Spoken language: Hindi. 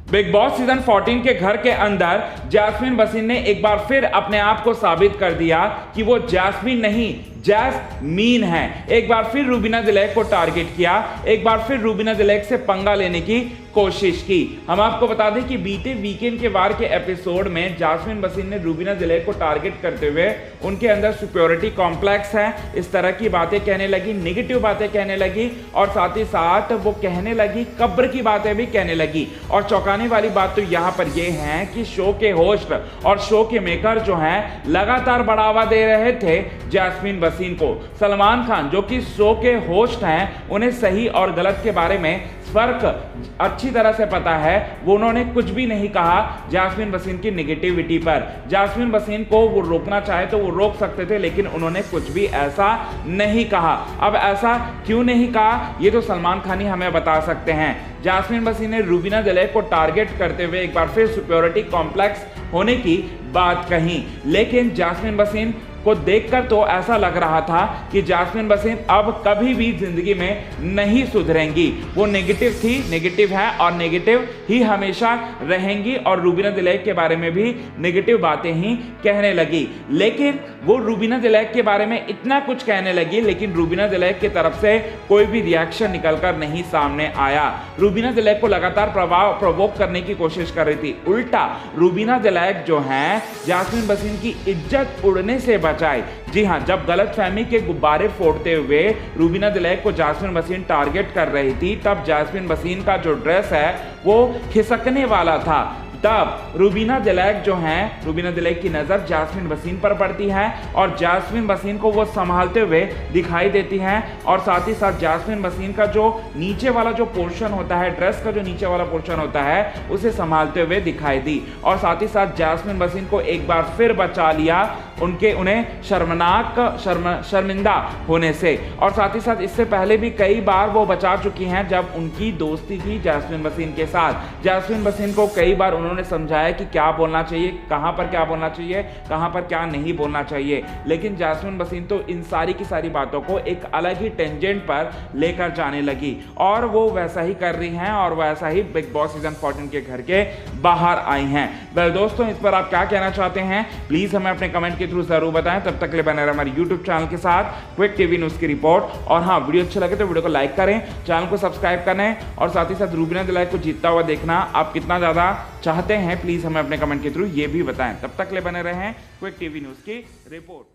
बिग बॉस सीजन 14 के घर के अंदर जैस्मिन वसीम ने एक बार फिर अपने आप को साबित कर दिया कि वो जैस्मिन नहीं जैस्मीन है। एक बार फिर रूबीना दिलैक को टारगेट किया, एक बार फिर रूबीना दिलैक से पंगा लेने की कोशिश की। हम आपको बता दें कि बीते वीकेंड के वार के एपिसोड में जैस्मिन वसीम ने रूबीना दिलैक को टारगेट करते हुए उनके अंदर सुपेरियोरिटी कॉम्प्लेक्स है, इस तरह की बातें कहने लगी, नेगेटिव बातें कहने लगी और साथ ही साथ वो कहने लगी कब्र की बातें भी कहने लगी। और चौंकाने वाली बात तो यहां पर यह है कि शो के होस्ट और शो के मेकर जो हैं लगातार बढ़ावा दे रहे थे जैस्मिन वसीम को। सलमान खान जो कि शो के होस्ट हैं, उन्हें सही और गलत के बारे में फर्क अच्छी तरह से पता है। वो उन्होंने कुछ भी नहीं कहा जैस्मिन वसीम की नेगेटिविटी पर। जैस्मिन वसीम को वो रोकना चाहे तो वो रोक सकते थे, लेकिन उन्होंने कुछ भी ऐसा नहीं कहा। अब ऐसा क्यों नहीं कहा ये तो सलमान खान ही हमें बता सकते हैं। जैस्मिन वसीम ने रूबीना दिलैक को टारगेट करते हुए एक बार फिर सुपेरियोरिटी कॉम्प्लेक्स होने की बात कही, लेकिन जैस्मिन वसीम को देखकर तो ऐसा लग रहा था कि जैस्मिन वसीम अब कभी भी जिंदगी में नहीं सुधरेंगी। वो नेगेटिव थी, नेगेटिव है और नेगेटिव ही हमेशा रहेंगी और रूबीना दिलैक के बारे में भी नेगेटिव बातें ही कहने लगी। लेकिन वो रूबीना दिलैक के बारे में इतना कुछ कहने लगी, लेकिन रूबीना दिलैक की तरफ से कोई भी रिएक्शन निकलकर नहीं सामने आया। रूबीना दिलैक को लगातार प्रोवोक करने की कोशिश कर रही थी। उल्टा रूबीना दिलैक जो है जैस्मिन वसीम की इज्जत उड़ने से बचाए। जी हां, जब गलतफहमी के गुब्बारे फोड़ते हुए रूबीना दिलैक को जैस्मिन वसीम टारगेट कर रही थी, तब जैस्मिन वसीम का जो ड्रेस है वो खिसकने वाला था। तब रूबीना दिलैक जो हैं, रूबीना दिलैक की नजर जैस्मिन वसीम पर पड़ती है और जैस्मिन वसीम को वो संभालते हुए दिखाई देती हैं और साथ ही साथ जैस्मिन वसीम का जो नीचे वाला जो पोर्शन होता है, ड्रेस का जो नीचे वाला पोर्शन होता है, उसे संभालते हुए दिखाई दी। और साथ ही साथ जैस्मिन वसीम को एक बार फिर बचा लिया उन्हें शर्मिंदा होने से। और साथ ही साथ इससे पहले भी कई बार वो बचा चुकी हैं जब उनकी दोस्ती थी जैस्मिन वसीम के साथ। जैस्मिन वसीम को कई बार उन्होंने समझाया कि क्या बोलना चाहिए, कहां पर क्या बोलना चाहिए, कहां पर क्या नहीं बोलना चाहिए, लेकिन जैस्मिन वसीम तो इन सारी की सारी बातों को एक अलग ही टेंजेंट पर लेकर जाने लगी और वो वैसा ही कर रही हैं और वैसा ही बिग बॉस सीजन 14 के घर के बाहर आई हैं। वेल दोस्तों, इस पर आप क्या कहना चाहते हैं प्लीज हमें अपने कमेंट के थ्रू जरूर बताएं। तब तक के लिए बने रहे हमारे यूट्यूब चैनल के साथ क्विक टीवी न्यूज की रिपोर्ट। और हाँ, वीडियो अच्छा लगे तो वीडियो को लाइक करें, चैनल को सब्सक्राइब करें और साथ ही साथ रूबीना दिलैक को जीतता हुआ देखना आप कितना ज्यादा चाहते हैं प्लीज हमें अपने कमेंट के थ्रू ये भी बताएं। तब तक ले बने रहें क्विक टीवी न्यूज की रिपोर्ट।